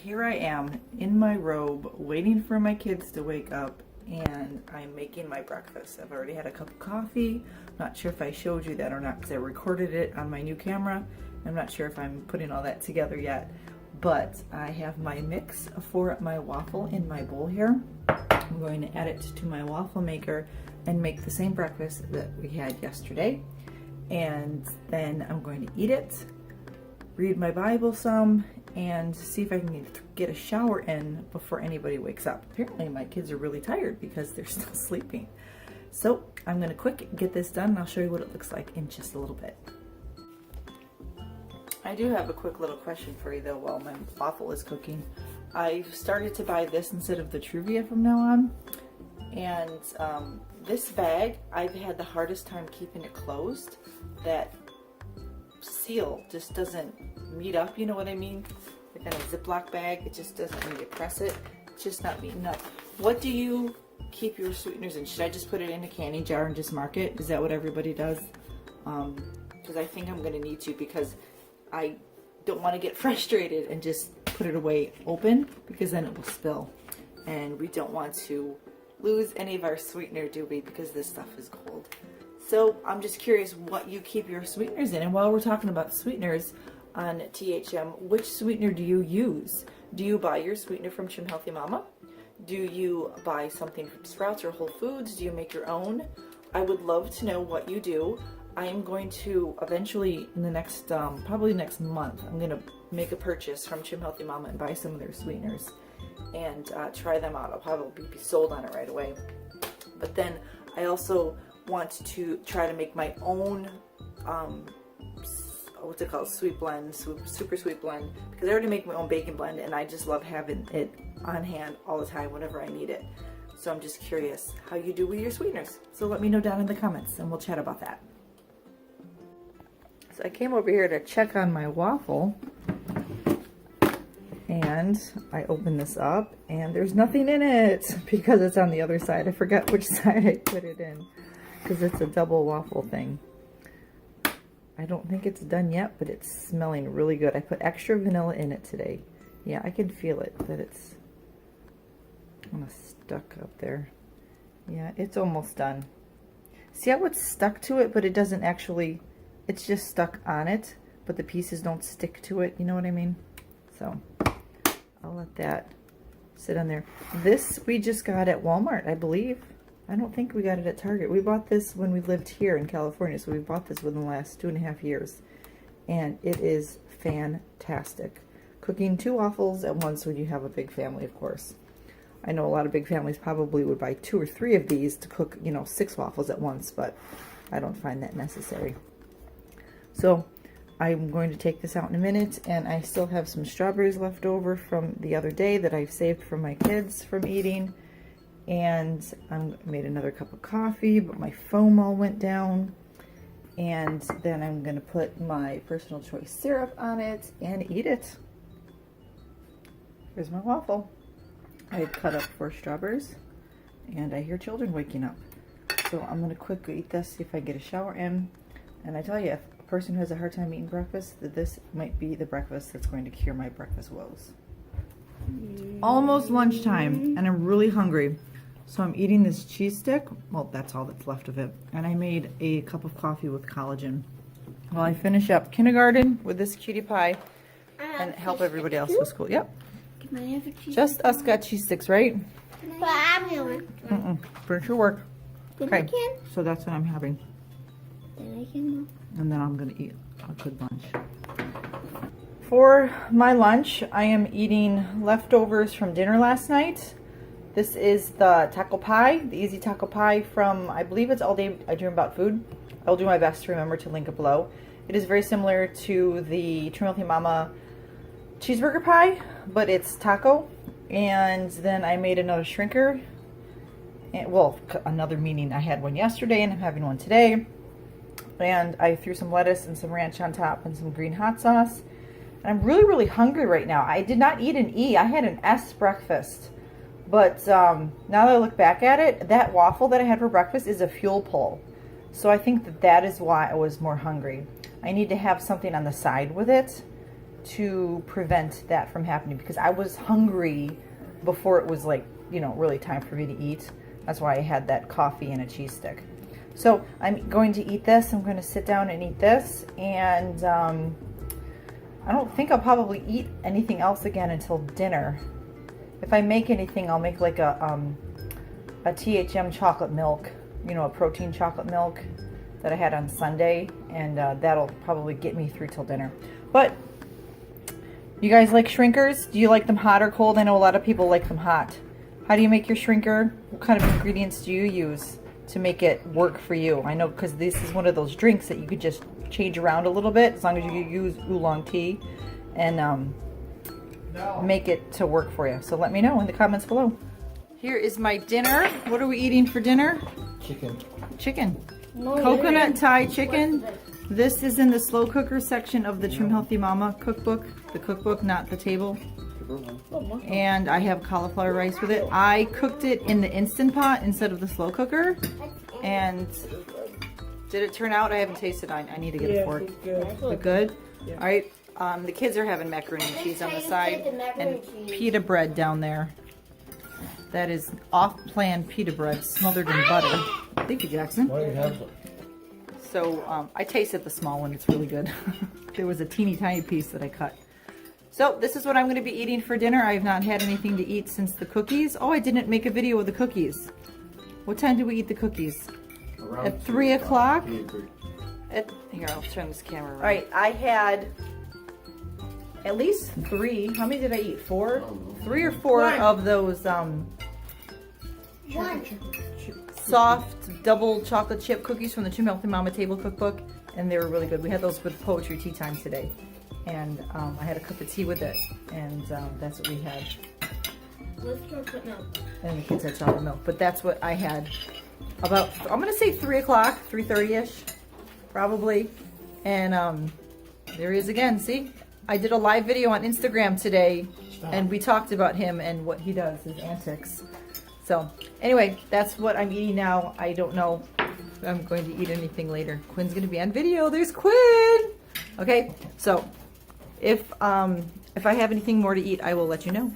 here I am in my robe waiting for my kids to wake up, and I'm making my breakfast. I've already had a cup of coffee. Not sure if I showed you that or not because I recorded it on my new camera. I'm not sure if I'm putting all that together yet, but I have my mix for my waffle in my bowl here. I'm going to add it to my waffle maker and make the same breakfast that we had yesterday, and then I'm going to eat it, read my Bible some, and see if I can get a shower in before anybody wakes up. Apparently my kids are really tired because they're still sleeping. So I'm gonna quick get this done and I'll show you what it looks like in just a little bit. I do have a quick little question for you though while my waffle is cooking. I've started to buy this instead of the Truvia from now on. And this bag, I've had the hardest time keeping it closed. That seal just doesn't meet up, you know what I mean? Like in a Ziploc bag, it just doesn't, when you press it, it's just not meeting up. What do you keep your sweeteners in? Should I just put it in a candy jar and just mark it? Is that what everybody does? Because I think I'm going to need to, because I don't want to get frustrated and just put it away open, because then it will spill. And we don't want to lose any of our sweetener, do we? Because this stuff is cold. So I'm just curious what you keep your sweeteners in. And while we're talking about sweeteners on THM, which sweetener do you use? Do you buy your sweetener from Chim Healthy Mama? Do you buy something from Sprouts or Whole Foods? Do you make your own? I would love to know what you do. I am going to eventually, in the next, probably next month, I'm going to make a purchase from Chim Healthy Mama and buy some of their sweeteners and try them out. I'll probably be sold on it right away. But then I also want to try to make my own what's it called, sweet blend, super sweet blend, because I already make my own bacon blend and I just love having it on hand all the time whenever I need it. So I'm just curious how you do with your sweeteners, so let me know down in the comments and we'll chat about that. So I came over here to check on my waffle and I opened this up and there's nothing in it because it's on the other side. I forgot which side I put it in, because it's a double waffle thing. I don't think it's done yet, but it's smelling really good. I put extra vanilla in it today. Yeah, I can feel it, that it's kind of stuck up there. Yeah, it's almost done. See how it's stuck to it, but it doesn't actually, it's just stuck on it, but the pieces don't stick to it, you know what I mean? So I'll let that sit on there. This we just got at Walmart, I believe. I don't think we got it at Target. We bought this when we lived here in California, so we bought this within the last 2.5 years. And it is fantastic. Cooking 2 waffles at once when you have a big family, of course. I know a lot of big families probably would buy 2 or 3 of these to cook, you know, 6 waffles at once, but I don't find that necessary. So I'm going to take this out in a minute, and I still have some strawberries left over from the other day that I've saved for my kids from eating. And I made another cup of coffee, but my foam all went down. And then I'm going to put my personal choice syrup on it and eat it. Here's my waffle. I cut up 4 strawberries, and I hear children waking up. So I'm going to quickly eat this, see if I get a shower in. And I tell you, if a person who has a hard time eating breakfast, that this might be the breakfast that's going to cure my breakfast woes. Almost lunchtime, and I'm really hungry. So I'm eating this cheese stick. Well, that's all that's left of it. And I made a cup of coffee with collagen while I finish up kindergarten with this cutie pie and help everybody else with school. Yep. Can I have a cheese Just us got cheese sticks, right? But I'm going. Finish your work. Then Okay. I can. So that's what I'm having. Then I can. And then I'm going to eat a good lunch. For my lunch, I am eating leftovers from dinner last night. This is the taco pie, the easy taco pie from, I believe it's All Day I Dream About Food. I'll do my best to remember to link it below. It is very similar to the Chim Healthy Mama cheeseburger pie, but it's taco. And then I made another shrinker. And, well, another meaning I had one yesterday and I'm having one today. And I threw some lettuce and some ranch on top and some green hot sauce. And I'm really, really hungry right now. I did not eat an E. I had an S breakfast. But now that I look back at it, that waffle that I had for breakfast is a fuel pull. So I think that that is why I was more hungry. I need to have something on the side with it. to prevent that from happening, because I was hungry before it was like, you know, really time for me to eat. That's why I had that coffee and a cheese stick. So I'm going to eat this. I'm going to sit down and eat this, and I don't think I'll probably eat anything else again until dinner. If I make anything, I'll make like a THM chocolate milk, you know, a protein chocolate milk that I had on Sunday, and that'll probably get me through till dinner. But you guys like shrinkers? Do you like them hot or cold? I know a lot of people like them hot. How do you make your shrinker? What kind of ingredients do you use to make it work for you? I know, because this is one of those drinks that you could just change around a little bit, as long as you use oolong tea and make it to work for you. So let me know in the comments below. Here is my dinner. What are we eating for dinner? Chicken. Chicken. Coconut Thai chicken. This is in the slow cooker section of the Trim Healthy Mama cookbook. The cookbook, not the table. And I have cauliflower rice with it. I cooked it in the Instant Pot instead of the slow cooker. And did it turn out? I haven't tasted it. I need to get a fork. Good. Good? Yeah. All right. The kids are having macaroni and cheese on the side and pita bread down there. That is off-plan pita bread smothered in butter. Thank you, Jackson. Why do you have some? So I tasted the small one. It's really good. There was a teeny tiny piece that I cut. So this is what I'm going to be eating for dinner. I have not had anything to eat since the cookies. Oh, I didn't make a video of the cookies. What time do we eat the cookies? Around At 3 o'clock? Here, I'll turn this camera around. All right, I had at least 3. How many did I eat? 4? 3 or 4 of those soft double chocolate chip cookies from the Trim Healthy Mama Table Cookbook, and they were really good. We had those with poetry tea time today, and I had a cup of tea with it, and that's what we had. With chocolate milk. And the kids had chocolate milk, but that's what I had. About, I'm gonna say 3 o'clock, 3:30ish, probably. And there he is again. See, I did a live video on Instagram today, and we talked about him and what he does, his antics. So anyway, that's what I'm eating now. I don't know if I'm going to eat anything later. Quinn's gonna be on video. There's Quinn. Okay, so if I have anything more to eat, I will let you know.